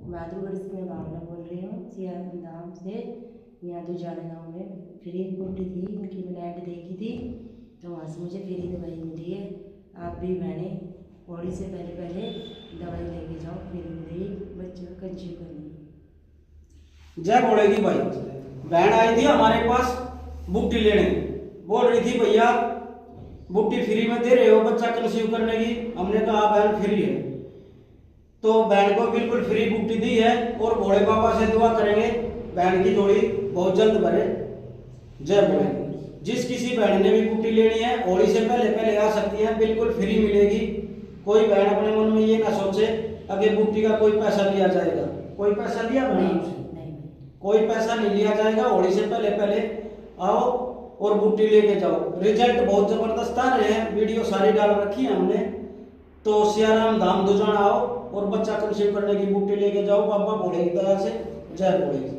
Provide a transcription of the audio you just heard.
बहादुरगढ़ से मैं भावना बोल रही हूँ सियाराम धाम से। यहाँ दुजाने गाँव में फ्री बूटी थी, उनकी मैंने ऐड देखी थी तो वहाँ से मुझे फ्री दवाई मिली है। आप भी बहने होली से पहले पहले दवाई लेके जाओ, फ्री मिलेगी, बच्चों को कंज्यूम करनी। जय बोलेगी भाई। बहन आई थी हमारे पास बूटी लेने, बोल रही थी भैया बूटी फ्री में दे रहे हो बच्चा कंसीव करने की। हमने कहा बहन फ्री है, तो बहन को बिल्कुल फ्री बूटी दी है और भोले बाबा से दुआ करेंगे बहन की जोड़ी बहुत जल्द भरे। जय बोलेगी। जिस किसी बहन ने भी बूटी लेनी है होली से पहले पहले आ सकती है, बिल्कुल फ्री मिलेगी। कोई बहन अपने मन में ये ना सोचे अगर बूटी का कोई पैसा लिया जाएगा। कोई पैसा लिया बहन? कोई पैसा नहीं लिया जाएगा। होली से पहले पहले आओ और बूटी लेके जाओ। रिजल्ट बहुत जबरदस्त आ रहे हैं, वीडियो सारी डाल रखी है हमने। तो सियाराम धाम दुजाना आओ और बच्चा कंसीव करने की बूटी लेके जाओ बाबा भोले की दया से। जय भोले।